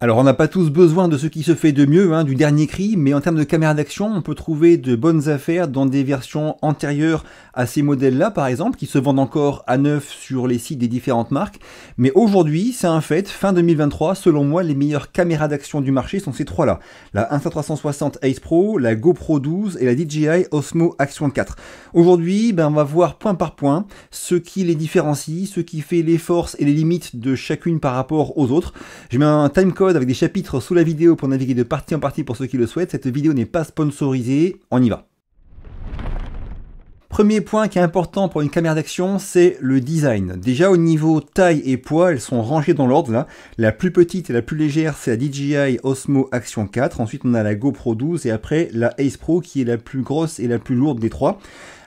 Alors on n'a pas tous besoin de ce qui se fait de mieux, hein, du dernier cri, mais en termes de caméra d'action, on peut trouver de bonnes affaires dans des versions antérieures à ces modèles-là, par exemple, qui se vendent encore à neuf sur les sites des différentes marques. Mais aujourd'hui, c'est un fait, fin 2023, selon moi, les meilleures caméras d'action du marché sont ces trois-là. La Insta360 Ace Pro, la GoPro 12 et la DJI Osmo Action 4. Aujourd'hui, on va voir point par point ce qui les différencie, ce qui fait les forces et les limites de chacune par rapport aux autres. Je mets un timecode avec des chapitres sous la vidéo pour naviguer de partie en partie pour ceux qui le souhaitent. Cette vidéo n'est pas sponsorisée, on y va. Premier point qui est important pour une caméra d'action, c'est le design. Déjà au niveau taille et poids, elles sont rangées dans l'ordre là. La plus petite et la plus légère, c'est la DJI Osmo Action 4. Ensuite, on a la GoPro 12 et après la Ace Pro qui est la plus grosse et la plus lourde des trois.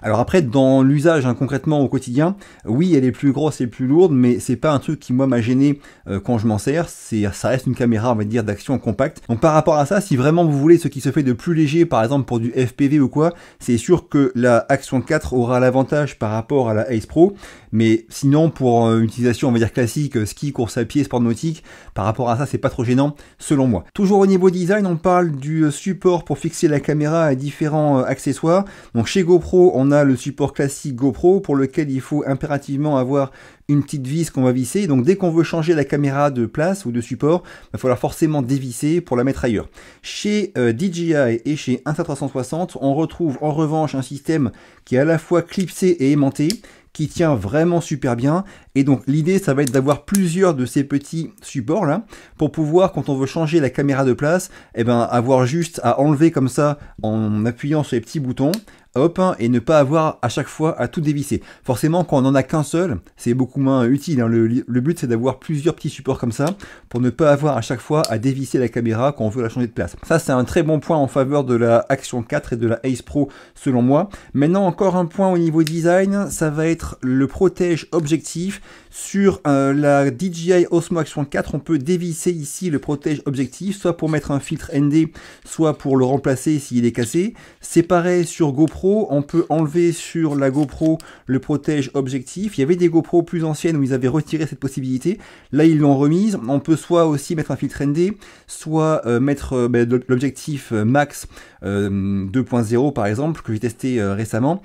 Alors après, dans l'usage, concrètement au quotidien, oui, elle est plus grosse et plus lourde, mais c'est pas un truc qui moi m'a gêné quand je m'en sers. Ça reste une caméra, on va dire, d'action compacte. Donc par rapport à ça, si vraiment vous voulez ce qui se fait de plus léger, par exemple pour du FPV ou quoi, c'est sûr que la Action 4 aura l'avantage par rapport à la Ace Pro. Mais sinon, pour une utilisation, on va dire classique, ski, course à pied, sport nautique, par rapport à ça, c'est pas trop gênant, selon moi. Toujours au niveau design, on parle du support pour fixer la caméra à différents accessoires. Donc chez GoPro, on a le support classique GoPro pour lequel il faut impérativement avoir une petite vis qu'on va visser. Donc dès qu'on veut changer la caméra de place ou de support, il va falloir forcément dévisser pour la mettre ailleurs. Chez DJI et chez Insta360, on retrouve en revanche un système qui est à la fois clipsé et aimanté, qui tient vraiment super bien. Et donc l'idée, ça va être d'avoir plusieurs de ces petits supports là pour pouvoir, quand on veut changer la caméra de place, avoir juste à enlever comme ça en appuyant sur les petits boutons. Hop, et ne pas avoir à chaque fois à tout dévisser. Forcément, quand on n'en a qu'un seul, c'est beaucoup moins utile. Le but, c'est d'avoir plusieurs petits supports comme ça pour ne pas avoir à chaque fois à dévisser la caméra quand on veut la changer de place. Ça, c'est un très bon point en faveur de la Action 4 et de la Ace Pro, selon moi. Maintenant, encore un point au niveau design, ça va être le protège objectif. Sur la DJI Osmo Action 4, on peut dévisser ici le protège objectif, soit pour mettre un filtre ND, soit pour le remplacer s'il est cassé. C'est pareil sur GoPro. On peut enlever sur la GoPro le protège objectif. Il y avait des GoPro plus anciennes où ils avaient retiré cette possibilité. Là, ils l'ont remise. On peut soit aussi mettre un filtre ND, soit mettre l'objectif max 2.0 par exemple, que j'ai testé récemment,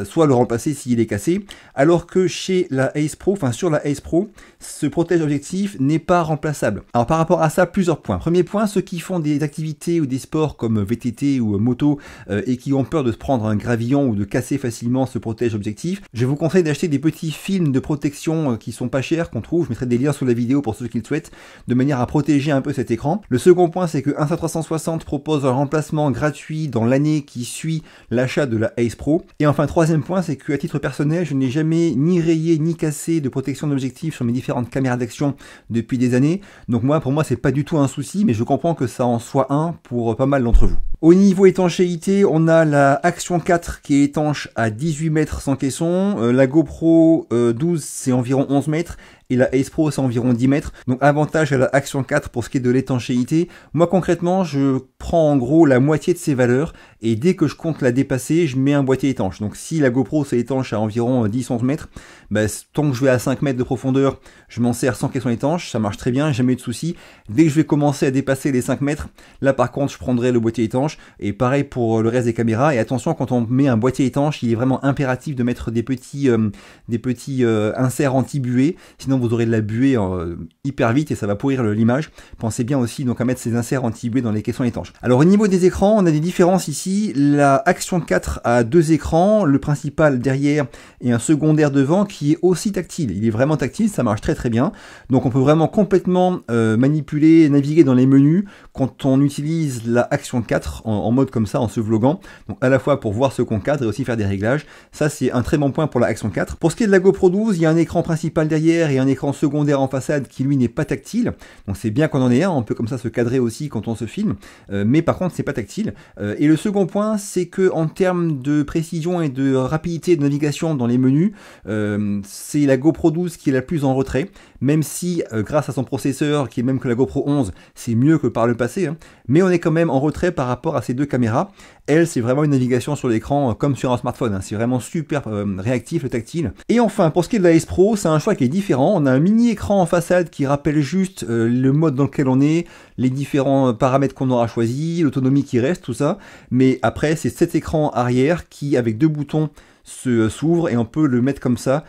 soit le remplacer s'il est cassé. Alors que chez la Ace Pro, sur la Ace Pro, ce protège objectif n'est pas remplaçable. Alors par rapport à ça, plusieurs points. Premier point, ceux qui font des activités ou des sports comme VTT ou moto et qui ont peur de se prendre un gravillon ou de casser facilement ce protège objectif, je vous conseille d'acheter des petits films de protection qui sont pas chers, qu'on trouve. Je mettrai des liens sous la vidéo pour ceux qui le souhaitent, de manière à protéger un peu cet écran. Le second point, c'est que Insta360 propose un remplacement gratuit dans l'année qui suit l'achat de la Ace Pro. Et enfin, troisième point, c'est qu'à titre personnel, je n'ai jamais ni rayé ni cassé de protection d'objectif sur mes différentes caméras d'action depuis des années. Donc pour moi, c'est pas du tout un souci, mais je comprends que ça en soit un pour pas mal d'entre vous. Au niveau étanchéité, on a la Action 4 qui est étanche à 18 mètres sans caisson, la GoPro 12 c'est environ 11 mètres, et la Ace Pro c'est environ 10 mètres. Donc avantage à la Action 4 pour ce qui est de l'étanchéité. Moi concrètement, je prends en gros la moitié de ces valeurs, et dès que je compte la dépasser, je mets un boîtier étanche. Donc si la GoPro c'est étanche à environ 10-11 mètres, tant que je vais à 5 mètres de profondeur, je m'en sers sans caisson étanche, ça marche très bien, jamais eu de soucis. Dès que je vais commencer à dépasser les 5 mètres, là par contre je prendrai le boîtier étanche. Et pareil pour le reste des caméras. Et attention, quand on met un boîtier étanche, il est vraiment impératif de mettre des petits inserts anti-buée. Sinon, vous aurez de la buée hyper vite et ça va pourrir l'image. Pensez bien aussi donc à mettre ces inserts anti-buée dans les caissons étanches. Alors au niveau des écrans, on a des différences ici. La Action 4 a deux écrans, le principal derrière et un secondaire devant qui est aussi tactile. Il est vraiment tactile, ça marche très très bien. Donc on peut vraiment complètement manipuler, naviguer dans les menus quand on utilise la Action 4 en mode comme ça, en se vloguant. Donc à la fois pour voir ce qu'on cadre et aussi faire des réglages. Ça c'est un très bon point pour la Action 4. Pour ce qui est de la GoPro 12, il y a un écran principal derrière et un écran secondaire en façade qui lui n'est pas tactile. Donc c'est bien qu'on en ait un, on peut comme ça se cadrer aussi quand on se filme. Mais par contre c'est pas tactile. Et le second point, c'est que en termes de précision et de rapidité de navigation dans les menus, c'est la GoPro 12 qui est la plus en retrait. Même si grâce à son processeur qui est même que la GoPro 11, c'est mieux que par le passé, mais on est quand même en retrait par rapport à ces deux caméras. Elle, c'est vraiment une navigation sur l'écran comme sur un smartphone, c'est vraiment super réactif, le tactile. Et enfin, pour ce qui est de la Ace Pro, c'est un choix qui est différent. On a un mini écran en façade qui rappelle juste le mode dans lequel on est, les différents paramètres qu'on aura choisis, l'autonomie qui reste, tout ça. Mais après, c'est cet écran arrière qui, avec deux boutons, s'ouvre et on peut le mettre comme ça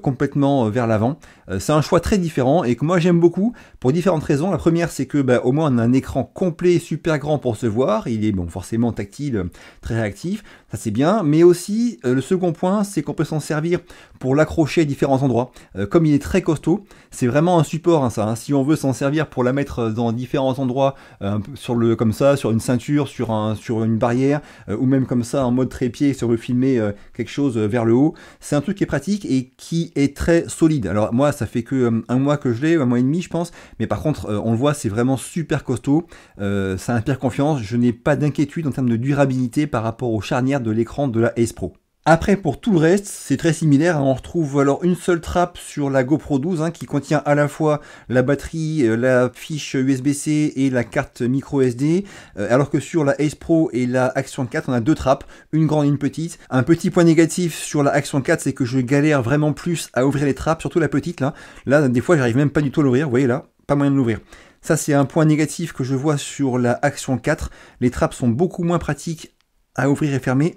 complètement vers l'avant. C'est un choix très différent et que moi j'aime beaucoup pour différentes raisons. La première, c'est que au moins on a un écran complet super grand pour se voir, il est bon forcément tactile, très réactif, ça c'est bien, mais aussi le second point, c'est qu'on peut s'en servir pour l'accrocher à différents endroits. Comme il est très costaud, c'est vraiment un support hein, ça, hein. Si on veut s'en servir pour la mettre dans différents endroits, comme ça, sur une ceinture, sur une barrière, ou même comme ça en mode trépied si on veut filmer quelque chose vers le haut, c'est un truc qui est pratique et qui est très solide. Alors moi ça fait que un mois que je l'ai, un mois et demi je pense, mais par contre on le voit, c'est vraiment super costaud, ça inspire confiance, je n'ai pas d'inquiétude en termes de durabilité par rapport aux charnières de l'écran de la Ace Pro. Après, pour tout le reste, c'est très similaire. On retrouve alors une seule trappe sur la GoPro 12 hein, qui contient à la fois la batterie, la fiche USB-C et la carte micro SD. Alors que sur la Ace Pro et la Action 4, on a deux trappes, une grande et une petite. Un petit point négatif sur la Action 4, c'est que je galère vraiment plus à ouvrir les trappes, surtout la petite là. Là, des fois, j'arrive même pas du tout à l'ouvrir. Vous voyez là, pas moyen de l'ouvrir. Ça, c'est un point négatif que je vois sur la Action 4. Les trappes sont beaucoup moins pratiques à ouvrir et fermer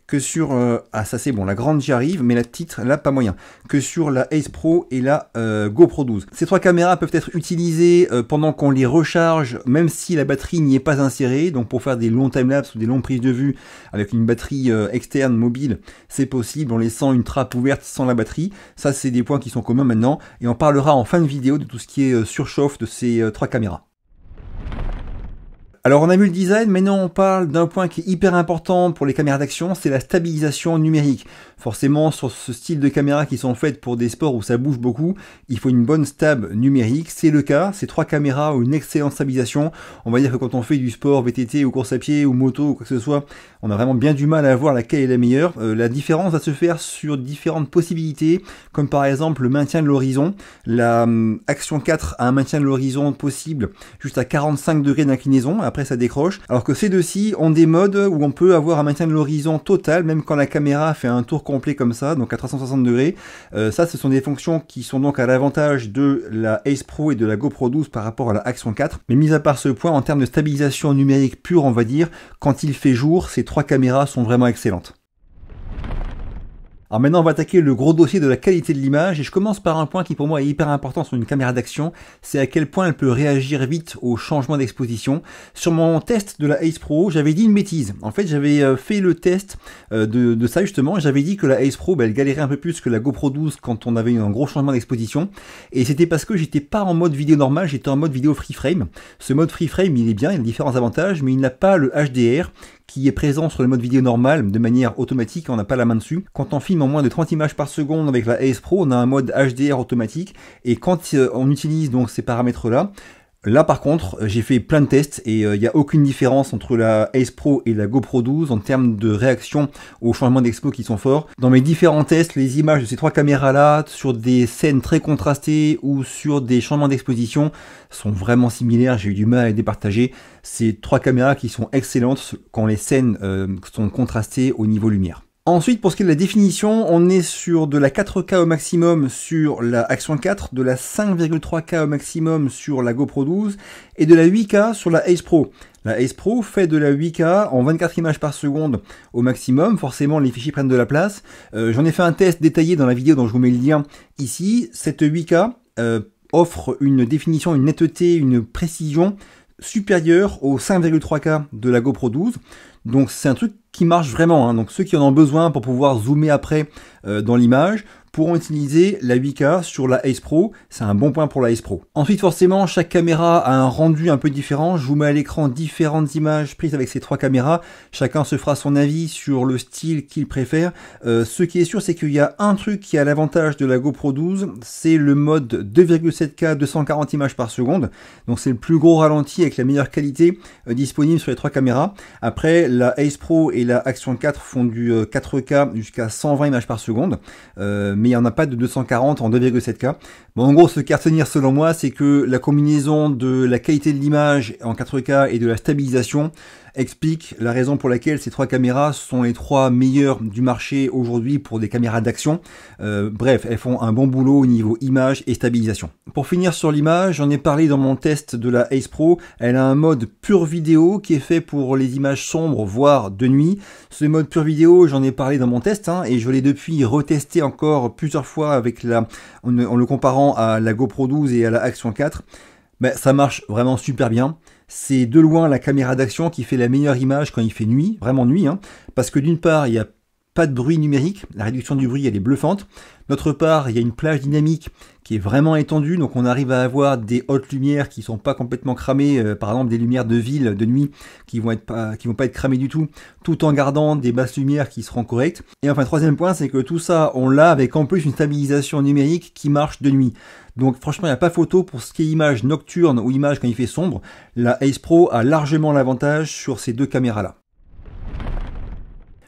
que sur... ah ça c'est bon, la grande j'y arrive, mais la petite, là pas moyen. Que sur la Ace Pro et la GoPro 12. Ces trois caméras peuvent être utilisées pendant qu'on les recharge, même si la batterie n'y est pas insérée. Donc pour faire des longs timelapse ou des longues prises de vue avec une batterie externe mobile, c'est possible en laissant une trappe ouverte sans la batterie. Ça c'est des points qui sont communs maintenant. Et on parlera en fin de vidéo de tout ce qui est surchauffe de ces trois caméras. Alors on a vu le design, maintenant on parle d'un point qui est hyper important pour les caméras d'action, c'est la stabilisation numérique. Forcément sur ce style de caméras qui sont faites pour des sports où ça bouge beaucoup, il faut une bonne stab numérique, c'est le cas, ces trois caméras ont une excellente stabilisation. On va dire que quand on fait du sport, VTT ou course à pied ou moto ou quoi que ce soit, on a vraiment bien du mal à voir laquelle est la meilleure. La différence va se faire sur différentes possibilités, comme par exemple le maintien de l'horizon. La Action 4 a un maintien de l'horizon possible juste à 45 degrés d'inclinaison, après ça décroche, alors que ces deux-ci ont des modes où on peut avoir un maintien de l'horizon total, même quand la caméra fait un tour complet comme ça, donc à 360 degrés. Ça, ce sont des fonctions qui sont donc à l'avantage de la Ace Pro et de la GoPro 12 par rapport à la Action 4. Mais mis à part ce point, en termes de stabilisation numérique pure, on va dire, quand il fait jour, ces trois caméras sont vraiment excellentes. Alors maintenant on va attaquer le gros dossier de la qualité de l'image et je commence par un point qui pour moi est hyper important sur une caméra d'action, c'est à quel point elle peut réagir vite au changement d'exposition. Sur mon test de la Ace Pro, j'avais dit une bêtise. En fait j'avais fait le test de ça justement, j'avais dit que la Ace Pro elle galérait un peu plus que la GoPro 12 quand on avait un gros changement d'exposition et c'était parce que j'étais pas en mode vidéo normal, j'étais en mode vidéo free frame. Ce mode free frame il est bien, il a différents avantages mais il n'a pas le HDR qui est présent sur le mode vidéo normal de manière automatique, on n'a pas la main dessus. Quand on filme en moins de 30 images par seconde avec la Ace Pro, on a un mode HDR automatique et quand on utilise donc ces paramètres là par contre j'ai fait plein de tests et il n'y a aucune différence entre la Ace Pro et la GoPro 12 en termes de réaction aux changements d'expo qui sont forts. Dans mes différents tests, les images de ces trois caméras là sur des scènes très contrastées ou sur des changements d'exposition sont vraiment similaires, j'ai eu du mal à les départager. Ces trois caméras qui sont excellentes quand les scènes sont contrastées au niveau lumière. Ensuite, pour ce qui est de la définition, on est sur de la 4K au maximum sur la Action 4, de la 5,3K au maximum sur la GoPro 12 et de la 8K sur la Ace Pro. La Ace Pro fait de la 8K en 24 images par seconde au maximum, forcément les fichiers prennent de la place. J'en ai fait un test détaillé dans la vidéo dont je vous mets le lien ici. Cette 8K offre une définition, une netteté, une précision supérieure au 5,3K de la GoPro 12. Donc c'est un truc qui marche vraiment, hein. Donc ceux qui en ont besoin pour pouvoir zoomer après dans l'image pourront utiliser la 8K sur la Ace Pro, c'est un bon point pour la Ace Pro. Ensuite forcément chaque caméra a un rendu un peu différent, je vous mets à l'écran différentes images prises avec ces trois caméras, chacun se fera son avis sur le style qu'il préfère. Ce qui est sûr c'est qu'il y a un truc qui a l'avantage de la GoPro 12, c'est le mode 2,7K 240 images par seconde, donc c'est le plus gros ralenti avec la meilleure qualité disponible sur les trois caméras. Après la Ace Pro et la Action 4 font du 4K jusqu'à 120 images par seconde, mais il n'y en a pas de 240 en 2,7K. Bon, en gros, ce qu'il y a à retenir selon moi, c'est que la combinaison de la qualité de l'image en 4K et de la stabilisation, explique la raison pour laquelle ces 3 caméras sont les 3 meilleures du marché aujourd'hui pour des caméras d'action. Bref, elles font un bon boulot au niveau image et stabilisation. Pour finir sur l'image, j'en ai parlé dans mon test de la Ace Pro. Elle a un mode pure vidéo qui est fait pour les images sombres, voire de nuit. Ce mode pure vidéo, j'en ai parlé dans mon test et je l'ai depuis retesté encore plusieurs fois avec en le comparant à la GoPro 12 et à la Action 4. Ben, ça marche vraiment super bien. C'est de loin la caméra d'action qui fait la meilleure image quand il fait nuit, vraiment nuit, parce que d'une part, il n'y a pas de bruit numérique, la réduction du bruit elle est bluffante. D'autre part, il y a une plage dynamique qui est vraiment étendue, donc on arrive à avoir des hautes lumières qui sont pas complètement cramées, par exemple des lumières de ville, de nuit, qui vont pas être cramées du tout en gardant des basses lumières qui seront correctes. Et enfin, troisième point, c'est que tout ça, on l'a avec en plus une stabilisation numérique qui marche de nuit. Donc franchement, il n'y a pas photo pour ce qui est image nocturne ou image quand il fait sombre. La Ace Pro a largement l'avantage sur ces 2 caméras-là.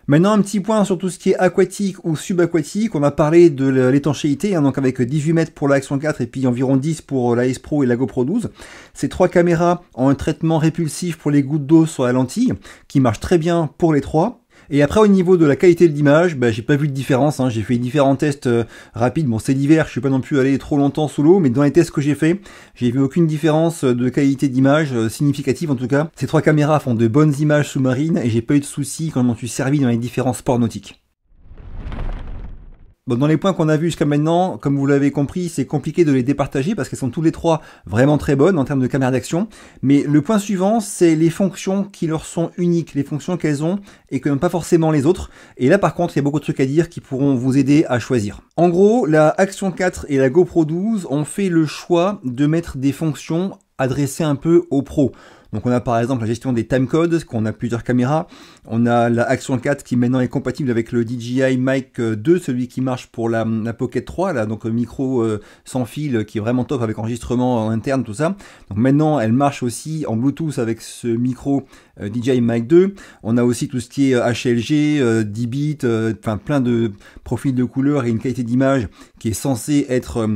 Maintenant, un petit point sur tout ce qui est aquatique ou subaquatique. On a parlé de l'étanchéité, donc avec 18 mètres pour la Action 4 et puis environ 10 pour la Ace Pro et la GoPro 12. Ces 3 caméras ont un traitement répulsif pour les gouttes d'eau sur la lentille, qui marche très bien pour les 3. Et après, au niveau de la qualité de l'image, j'ai pas vu de différence. J'ai fait différents tests rapides. Bon, c'est l'hiver, je suis pas non plus allé trop longtemps sous l'eau, mais dans les tests que j'ai fait, j'ai vu aucune différence de qualité d'image significative en tout cas. Ces 3 caméras font de bonnes images sous-marines et j'ai pas eu de soucis quand je m'en suis servi dans les différents sports nautiques. Bon, dans les points qu'on a vus jusqu'à maintenant, comme vous l'avez compris, c'est compliqué de les départager parce qu'elles sont tous les 3 vraiment très bonnes en termes de caméra d'action. Mais le point suivant, c'est les fonctions qui leur sont uniques, les fonctions qu'elles ont et que n'ont pas forcément les autres. Et là, par contre, il y a beaucoup de trucs à dire qui pourront vous aider à choisir. En gros, la Action 4 et la GoPro 12 ont fait le choix de mettre des fonctions adressées un peu aux pros. Donc on a par exemple la gestion des timecodes, qu'on a plusieurs caméras. On a la Action 4 qui maintenant est compatible avec le DJI Mic 2, celui qui marche pour la Pocket 3, là, donc micro sans fil qui est vraiment top avec enregistrement en interne, tout ça. Donc maintenant elle marche aussi en Bluetooth avec ce micro DJI Mic 2. On a aussi tout ce qui est HLG, 10 bits, enfin plein de profils de couleurs et une qualité d'image qui est censée être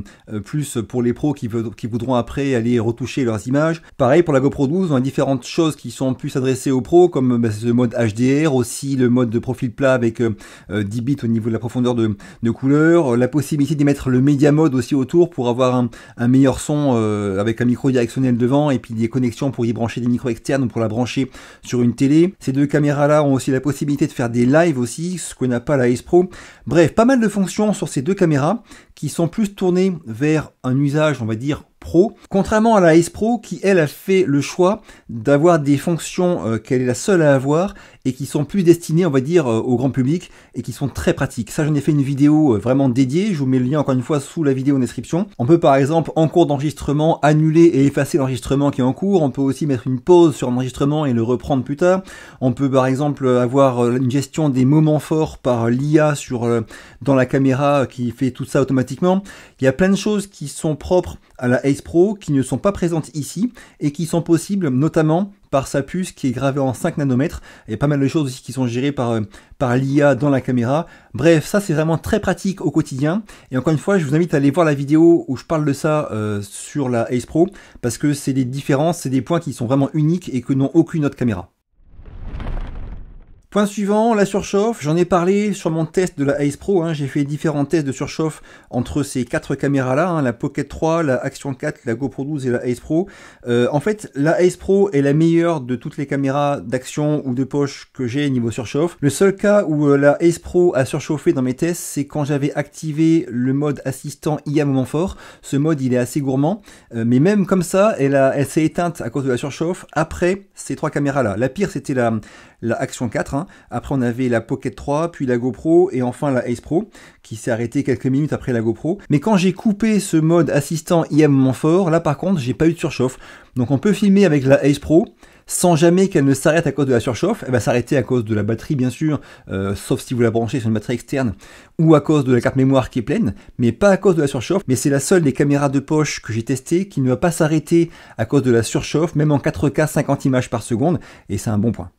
plus pour les pros qui voudront après aller retoucher leurs images. Pareil pour la GoPro 12, on a différentes choses qui sont plus adressées aux pros, comme le mode HDR, aussi le mode de profil plat avec 10 bits au niveau de la profondeur de couleur, la possibilité d'y mettre le Media Mode aussi autour pour avoir un meilleur son avec un micro directionnel devant et puis des connexions pour y brancher des micros externes ou pour la brancher sur une télé. Ces 2 caméras-là ont aussi la possibilité de faire des lives aussi, ce que n'a pas la Ace Pro. Bref, pas mal de fonctions sur ces 2 caméras qui sont plus tournées vers un usage, on va dire, pro, contrairement à la Ace Pro qui elle a fait le choix d'avoir des fonctions qu'elle est la seule à avoir et qui sont plus destinées on va dire au grand public et qui sont très pratiques. Ça j'en ai fait une vidéo vraiment dédiée, je vous mets le lien encore une fois sous la vidéo en description. On peut par exemple en cours d'enregistrement annuler et effacer l'enregistrement qui est en cours, on peut aussi mettre une pause sur l'enregistrement et le reprendre plus tard. On peut par exemple avoir une gestion des moments forts par l'IA dans la caméra qui fait tout ça automatiquement. Il y a plein de choses qui sont propres à la Ace Pro qui ne sont pas présentes ici et qui sont possibles notamment par sa puce qui est gravée en 5 nanomètres. Il y a pas mal de choses aussi qui sont gérées par l'IA dans la caméra. Bref, ça c'est vraiment très pratique au quotidien. Et encore une fois, je vous invite à aller voir la vidéo où je parle de ça sur la Ace Pro parce que c'est des différences, c'est des points qui sont vraiment uniques et que n'ont aucune autre caméra. Point suivant, la surchauffe. J'en ai parlé sur mon test de la Ace Pro. J'ai fait différents tests de surchauffe entre ces 4 caméras-là, la Pocket 3, la Action 4, la GoPro 12 et la Ace Pro. En fait, la Ace Pro est la meilleure de toutes les caméras d'action ou de poche que j'ai niveau surchauffe. Le seul cas où la Ace Pro a surchauffé dans mes tests, c'est quand j'avais activé le mode assistant IA moment fort. Ce mode, il est assez gourmand. Mais même comme ça, elle s'est éteinte à cause de la surchauffe après ces 3 caméras-là. La pire, c'était la Action 4. Après on avait la Pocket 3, puis la GoPro et enfin la Ace Pro qui s'est arrêtée quelques minutes après la GoPro. Mais quand j'ai coupé ce mode assistant IA moment fort, là par contre j'ai pas eu de surchauffe. Donc on peut filmer avec la Ace Pro sans jamais qu'elle ne s'arrête à cause de la surchauffe. Elle va s'arrêter à cause de la batterie bien sûr, sauf si vous la branchez sur une batterie externe ou à cause de la carte mémoire qui est pleine, mais pas à cause de la surchauffe. Mais c'est la seule des caméras de poche que j'ai testée qui ne va pas s'arrêter à cause de la surchauffe, même en 4K 50 images par seconde, et c'est un bon point.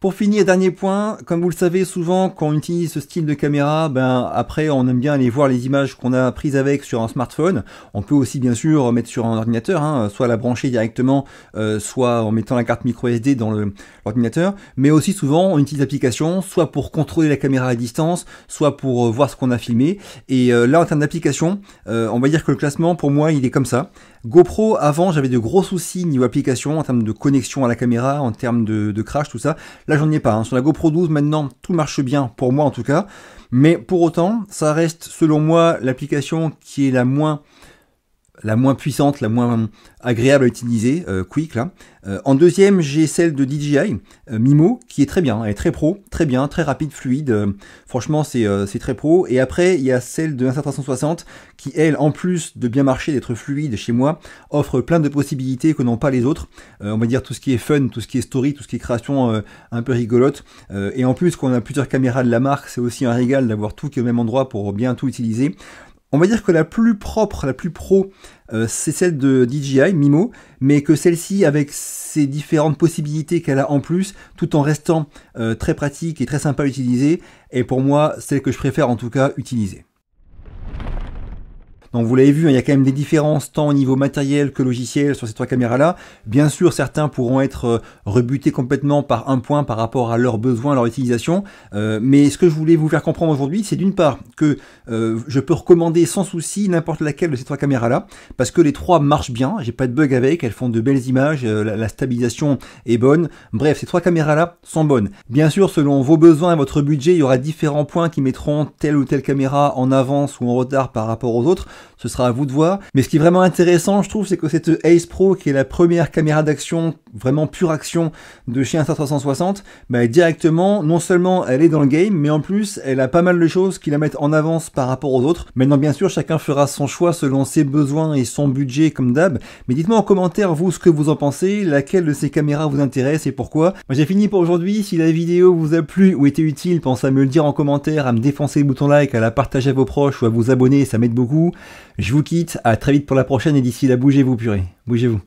Pour finir, dernier point, comme vous le savez, souvent quand on utilise ce style de caméra, après on aime bien aller voir les images qu'on a prises avec sur un smartphone. On peut aussi bien sûr mettre sur un ordinateur, soit la brancher directement, soit en mettant la carte micro SD dans l'ordinateur. Mais aussi souvent on utilise l'application, soit pour contrôler la caméra à distance, soit pour voir ce qu'on a filmé. Et là en termes d'application, on va dire que le classement pour moi il est comme ça. GoPro, avant j'avais de gros soucis niveau application, en termes de connexion à la caméra, en termes de crash, tout ça. Là j'en ai pas, Sur la GoPro 12 maintenant tout marche bien, pour moi en tout cas. Mais pour autant, ça reste selon moi l'application qui est la moins puissante, la moins agréable à utiliser, Quick là. En deuxième, j'ai celle de DJI, Mimo, qui est très bien, elle est très pro, très bien, très rapide, fluide, franchement c'est très pro. Et après, il y a celle de Insta360 qui, elle, en plus de bien marcher, d'être fluide chez moi, offre plein de possibilités que n'ont pas les autres. On va dire tout ce qui est fun, tout ce qui est story, tout ce qui est création un peu rigolote. Et en plus, quand on a plusieurs caméras de la marque, c'est aussi un régal d'avoir tout qui est au même endroit pour bien tout utiliser. On va dire que la plus propre, la plus pro, c'est celle de DJI, Mimo, mais que celle-ci, avec ses différentes possibilités qu'elle a en plus, tout en restant très pratique et très sympa à utiliser, est pour moi celle que je préfère en tout cas utiliser. Donc vous l'avez vu, il y a quand même des différences tant au niveau matériel que logiciel sur ces trois caméras-là. Bien sûr, certains pourront être rebutés complètement par un point par rapport à leurs besoins, à leur utilisation. Mais ce que je voulais vous faire comprendre aujourd'hui, c'est d'une part que je peux recommander sans souci n'importe laquelle de ces trois caméras-là, parce que les trois marchent bien, j'ai pas de bug avec, elles font de belles images, la stabilisation est bonne. Bref, ces trois caméras-là sont bonnes. Bien sûr, selon vos besoins et votre budget, il y aura différents points qui mettront telle ou telle caméra en avance ou en retard par rapport aux autres. Ce sera à vous de voir. Mais ce qui est vraiment intéressant, je trouve, c'est que cette Ace Pro, qui est la première caméra d'action, vraiment pure action de chez Insta360, directement, non seulement elle est dans le game, mais en plus, elle a pas mal de choses qui la mettent en avance par rapport aux autres. Maintenant, bien sûr, chacun fera son choix selon ses besoins et son budget, comme d'hab. Mais dites-moi en commentaire, vous, ce que vous en pensez, laquelle de ces caméras vous intéresse et pourquoi. Moi, j'ai fini pour aujourd'hui. Si la vidéo vous a plu ou été utile, pensez à me le dire en commentaire, à me défoncer le bouton like, à la partager à vos proches ou à vous abonner, ça m'aide beaucoup. Je vous quitte, à très vite pour la prochaine et d'ici là, bougez-vous purée, bougez-vous.